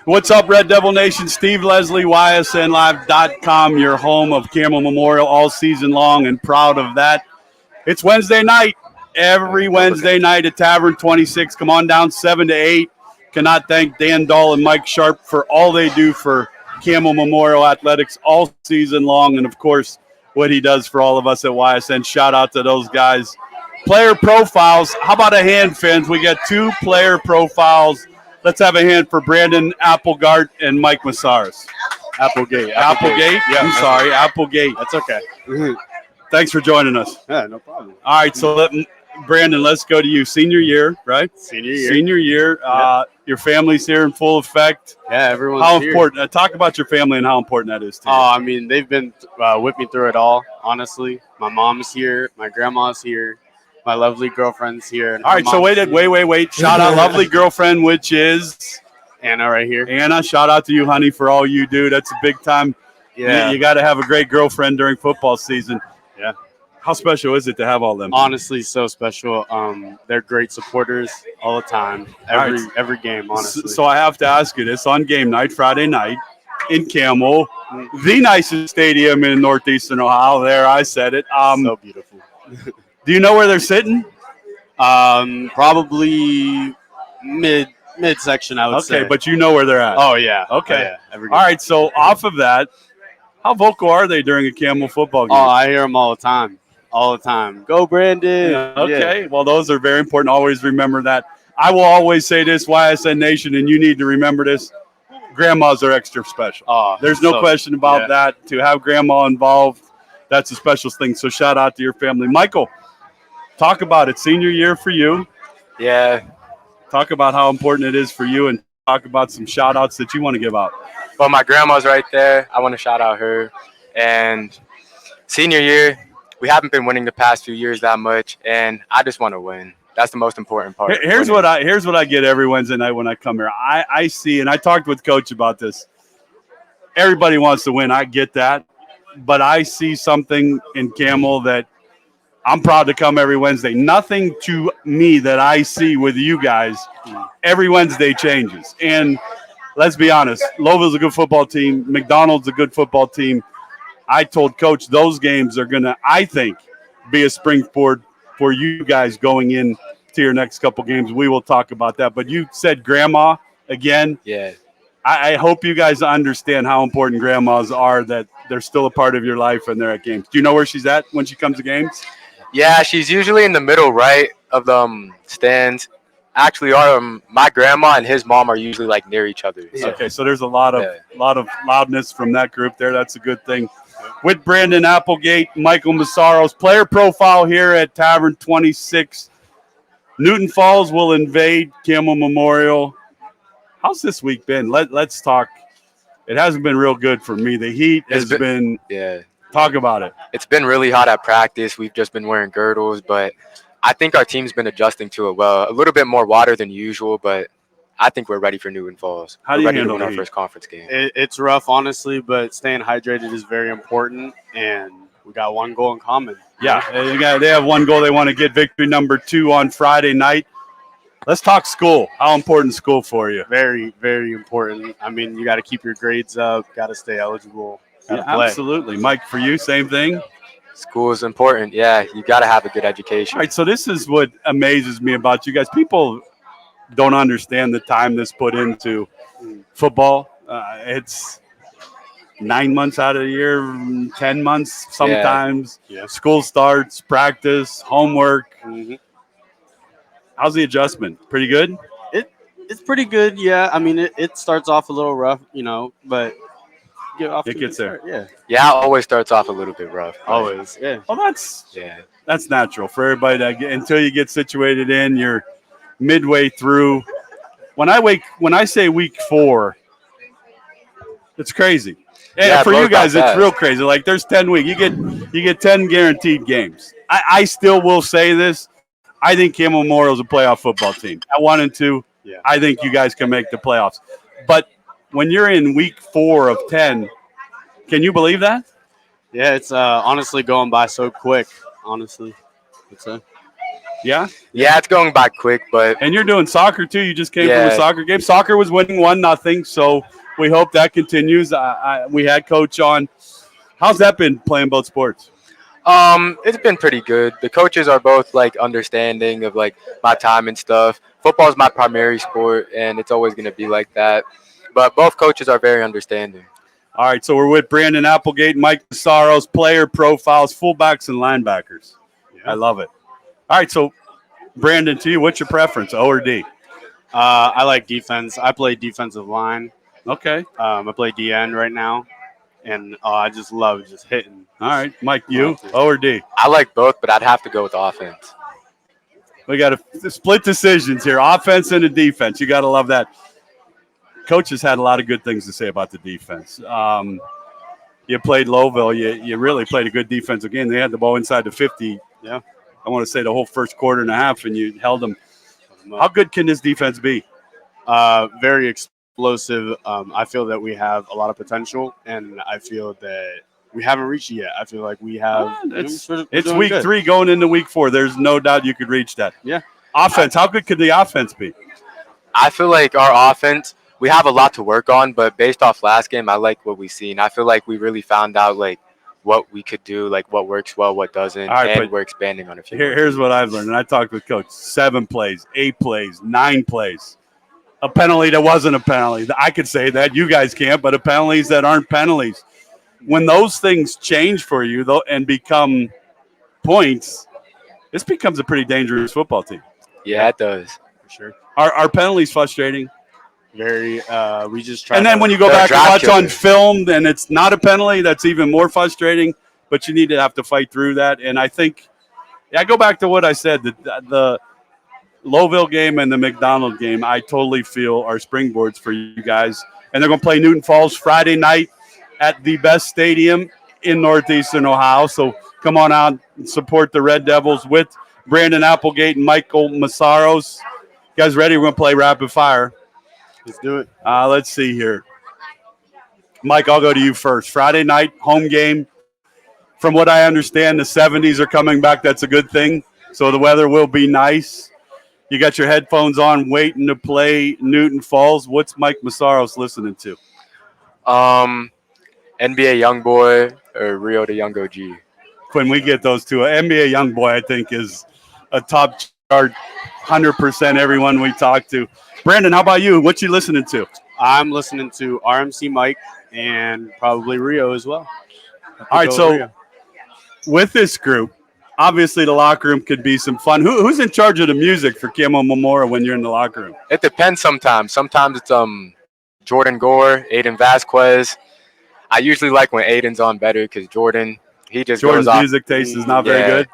What's up, Red Devil Nation? Steve Leslie, YSNLive.com, your home of Campbell Memorial all season long, and proud of that. It's Wednesday night. Every Wednesday night at Tavern 26. Come on down 7 to 8. Cannot thank Dan Dahl and Mike Sharp for all they do for Campbell Memorial Athletics all season long, and, of course, what he does for all of us at YSN. Shout out to those guys. Player profiles. How about a hand, Fins? We got 2 player profiles. Let's have a hand for Brandon Applegate and Mike Mesaros. Applegate. Applegate? Yeah, I'm sorry, Applegate. That's okay. Thanks for joining us. Yeah, no problem. All right, so Brandon, let's go to you. Senior year, right? Senior year. Your family's here in full effect. Yeah, everyone's How here. important? Talk about your family and how important that is to you. Oh, I mean, they've been with me through it all, honestly. My mom's here. My grandma's here. My lovely girlfriend's here. And all right, so wait. Shout out lovely girlfriend, which is Anna right here. Anna, shout out to you, honey, for all you do. That's a big time. Yeah. You got to have a great girlfriend during football season. Yeah. How special is it to have all them? Honestly, so special. They're great supporters all the time. Every game, honestly. So I have to ask you this. On game night, Friday night, in Campbell, the nicest stadium in northeastern Ohio. There, I said it. So beautiful. Do you know where they're sitting? Probably midsection, I would say. Okay, but you know where they're at. Oh, yeah. Okay. Oh, yeah. All right, so off of that, how vocal are they during a Campbell football game? Oh, I hear them all the time. All the time. Go, Brandon. Okay, well, those are very important. Always remember that. I will always say this, YSN Nation, and you need to remember this. Grandmas are extra special. Oh, there's no question about that. To have grandma involved, that's a special thing. So shout out to your family. Michael, talk about it. Senior year for you. Yeah. Talk about how important it is for you, and talk about some shout outs that you want to give out. Well, my grandma's right there. I want to shout out her. And senior year, we haven't been winning the past few years that much, and I just want to win. That's the most important part. Here's what I get every Wednesday night when I come here. I see, and I talked with Coach about this. Everybody wants to win. I get that. But I see something in Campbell that I'm proud to come every Wednesday. Nothing to me that I see with you guys every Wednesday changes. And let's be honest, Lowell's a good football team. McDonald's a good football team. I told Coach those games are going to, I think, be a springboard for you guys going in to your next couple games. We will talk about that. But you said grandma again. Yeah. I hope you guys understand how important grandmas are, that they're still a part of your life and they're at games. Do you know where she's at when she comes to games? Yeah, she's usually in the middle right of the stands. Actually, my grandma and his mom are usually like near each other. So. Okay, so there's a lot of loudness from that group there. That's a good thing. With Brandon Applegate, Michael Mesaros, player profile here at Tavern 26. Newton Falls will invade Campbell Memorial. How's this week been? Let's talk. It hasn't been real good for me. The heat has been talk about it. It's been really hot at practice. We've just been wearing girdles, but I think our team's been adjusting to it well. A little bit more water than usual, but I think we're ready for Newton Falls. How do you ready to handle win our first conference game? It's rough, honestly, but staying hydrated is very important, and we got one goal in common. Yeah, they have one goal. They want to get victory number 2 on Friday night. Let's talk school. How important is school for you? Very, very important. I mean, you got to keep your grades up, got to stay eligible. Yeah, absolutely. Mike, for you, same thing? School is important. Yeah, you got to have a good education. All right, so this is what amazes me about you guys. People don't understand the time this put into football. It's 9 months out of the year, 10 months sometimes. Yeah. School starts, practice, homework. Mm-hmm. How's the adjustment? Pretty good? It's pretty good, yeah. I mean, it starts off a little rough, but it gets there. Yeah, it always starts off a little bit rough. Always, yeah. Well, that's natural for everybody until you get situated in. You're midway through. When I say week 4, it's crazy. And for you guys, it's real crazy. Like there's 10 weeks. You get 10 guaranteed games. I still will say this. I think Campbell Memorial is a playoff football team. At 1 and 2, I think you guys can make the playoffs. But when you're in week 4 of 10, can you believe that? Yeah, it's honestly going by so quick, honestly. Yeah? Yeah, it's going by quick, but And you're doing soccer too. You just came from a Yeah. soccer game. Soccer was winning 1-0, so we hope that continues. We had Coach on. How's that been playing both sports? it's been pretty good. The coaches are both like understanding of like my time and stuff. Football is my primary sport, and it's always going to be like that. But both coaches are very understanding. All right, so we're with Brandon Applegate, Mike Mesaros, player profiles, fullbacks, and linebackers. I love it. All right, so Brandon, to you, what's your preference, O or D? I like defense. I play defensive line. Okay. I play DN right now, and I just love just hitting. All right, Mike, you, O or D? I like both, but I'd have to go with offense. We got to split decisions here, offense and a defense. You got to love that. Coach has had a lot of good things to say about the defense. You played Lowville. You really played a good defensive game. They had the ball inside the 50. Yeah. I want to say the whole first quarter and a half, and you held them. How good can this defense be? Very explosive. I feel that we have a lot of potential, and I feel that we haven't reached it yet. I feel like we have. It's week 3 going into week 4. There's no doubt you could reach that. Yeah. Offense. How good could the offense be? I feel like our offense, we have a lot to work on, but based off last game, I like what we've seen. I feel like we really found out like what we could do, like what works well, what doesn't, All right, and but we're expanding on a few. Here's what I've learned, and I talked with Coach. 7 plays, 8 plays, 9 plays. A penalty that wasn't a penalty. I could say that. You guys can't, but a penalties that aren't penalties. When those things change for you though and become points, this becomes a pretty dangerous football team. Yeah, it does. For sure. Are penalties frustrating? Very. We just try. And then when you go They're back and watch Dracula. on film and it's not a penalty, that's even more frustrating. But you need to have to fight through that. And I think, I go back to what I said, the Lowville game and the McDonald game, I totally feel are springboards for you guys. And they're going to play Newton Falls Friday night at the best stadium in Northeastern Ohio. So come on out and support the Red Devils with Brandon Applegate and Michael Mesaros. You guys ready? We're going to play rapid fire. Let's do it. Let's see here. Mike, I'll go to you first. Friday night, home game. From what I understand, the 70s are coming back. That's a good thing. So the weather will be nice. You got your headphones on waiting to play Newton Falls. What's Mike Mesaros listening to? NBA Youngboy or Rio de Young OG. When we get those two, NBA Youngboy, I think, is a top chart, 100% everyone we talk to. Brandon, how about you? What you listening to? I'm listening to RMC Mike and probably Rio as well. All right, so with this group, obviously the locker room could be some fun. Who's in charge of the music for Campbell Memorial when you're in the locker room? It depends sometimes. Sometimes it's Jordan Gore, Aiden Vasquez. I usually like when Aiden's on better because Jordan's Jordan's music taste is not very good.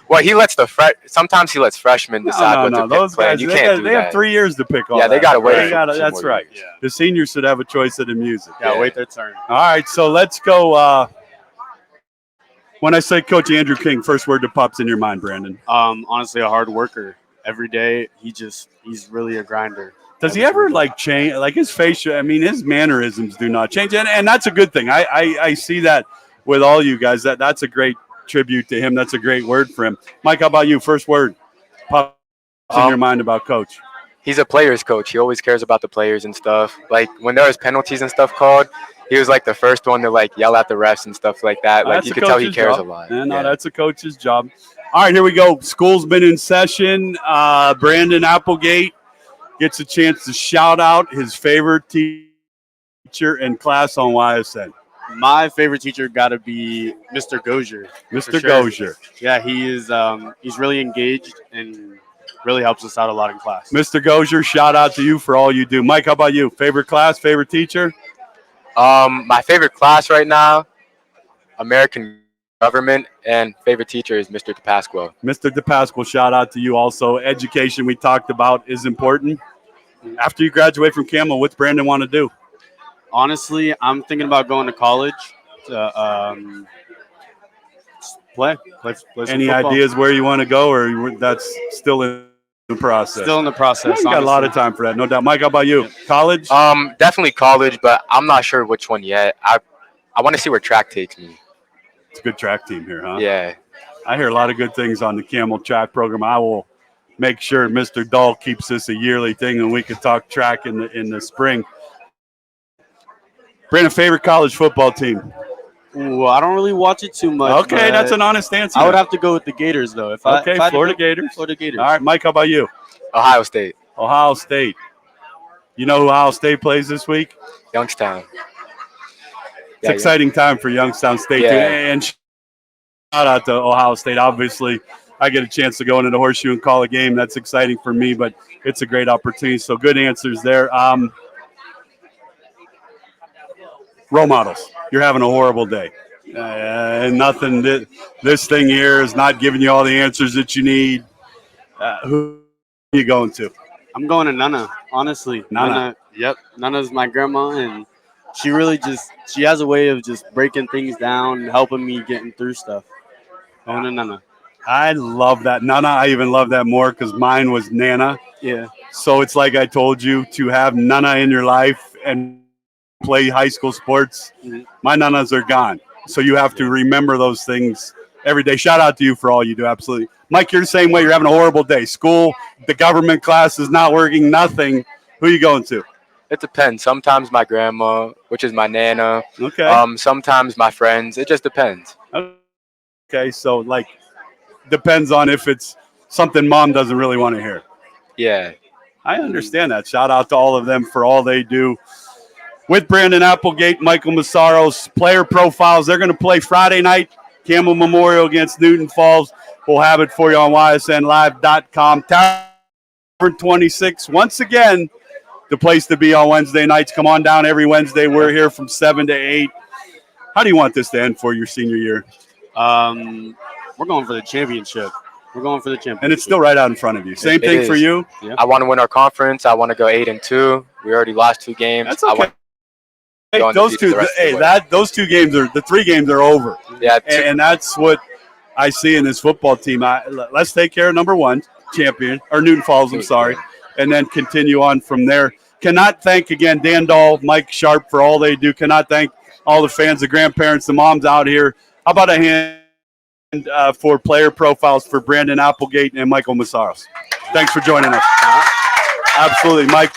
Well, he lets sometimes he lets freshmen decide what to pick. Those guys, you can't do they that. have 3 years to pick all Yeah, that. they gotta wait. That's right. Yeah. The seniors should have a choice of the music. Yeah, wait their turn. All right, so let's go. When I say Coach Andrew King, first word that pops in your mind, Brandon. Honestly, a hard worker. Every day, he's really a grinder. Does he ever change his facial? I mean, his mannerisms do not change, and that's a good thing. I see that with all you guys. That's a great tribute to him. That's a great word for him. Mike, how about you? First word pops in your mind about Coach. He's a players coach. He always cares about the players and stuff. Like when there was penalties and stuff called, he was like the first one to yell at the refs and stuff like that. Like you could tell he cares a lot. No, that's a coach's job. All right, here we go. School's been in session. Brandon Applegate gets a chance to shout out his favorite teacher in class on YSN. My favorite teacher got to be Mr. Gozier. Mr. Gozier. Yeah, he is. He's really engaged and really helps us out a lot in class. Mr. Gozier, shout out to you for all you do. Mike, how about you? Favorite class, favorite teacher? My favorite class right now, American Government, and favorite teacher is Mr. DePasquale. Mr. DePasquale, shout out to you also. Education we talked about is important. After you graduate from Campbell, what's Brandon want to do? Honestly, I'm thinking about going to college to play some Any football. ideas where you want to go, or that's still in the process? Still in the process. You got a lot of time for that, no doubt. Mike, how about you? College? Definitely college, but I'm not sure which one yet. I want to see where track takes me. It's a good track team here, huh? Yeah. I hear a lot of good things on the Camel track program. I will make sure Mr. Dahl keeps this a yearly thing and we can talk track in the spring. Brandon, favorite college football team? Ooh, I don't really watch it too much. Okay, that's an honest answer. I would have to go with the Gators, though. If I Florida Gators. Florida Gators. All right, Mike, how about you? Ohio State. Ohio State. You know who Ohio State plays this week? Youngstown. It's an exciting time for Youngstown State. Yeah. And shout out to Ohio State. Obviously, I get a chance to go into the Horseshoe and call a game. That's exciting for me, but it's a great opportunity. So good answers there. Role models. You're having a horrible day. And nothing. This thing here is not giving you all the answers that you need. Who are you going to? I'm going to Nana, honestly. Nana. Yep. Nana's my grandma, and she really she has a way of just breaking things down and helping me getting through stuff. Going to Nana. I love that. Nana, I even love that more because mine was Nana. Yeah. So it's like I told you, to have Nana in your life and play high school sports, my Nanas are gone. So you have to remember those things every day. Shout out to you for all you do. Absolutely. Mike, you're the same way. You're having a horrible day. School, the government class is not working, nothing. Who are you going to? It depends. Sometimes my grandma, which is my nana. Okay. Sometimes my friends. It just depends. Okay, so like depends on if it's something mom doesn't really want to hear. Yeah. I understand that. Shout out to all of them for all they do. With Brandon Applegate, Michael Mesaros, player profiles. They're going to play Friday night, Campbell Memorial against Newton Falls. We'll have it for you on ysnlive.com. Tavern 26, once again, the place to be on Wednesday nights. Come on down every Wednesday. We're here from 7 to 8. How do you want this to end for your senior year? We're going for the championship. We're going for the championship. And it's still right out in front of you. Same thing for you? Yeah. I want to win our conference. I want to go 8-2. We already lost 2 games. That's okay. Those two games the 3 games are over. Yeah, and that's what I see in this football team. Let's take care of number 1, champion, or Newton Falls, I'm sorry, and then continue on from there. Cannot thank again Dan Dahl, Mike Sharp for all they do. Cannot thank all the fans, the grandparents, the moms out here. How about a hand for player profiles for Brandon Applegate and Michael Mesaros? Thanks for joining us. Absolutely, Mike.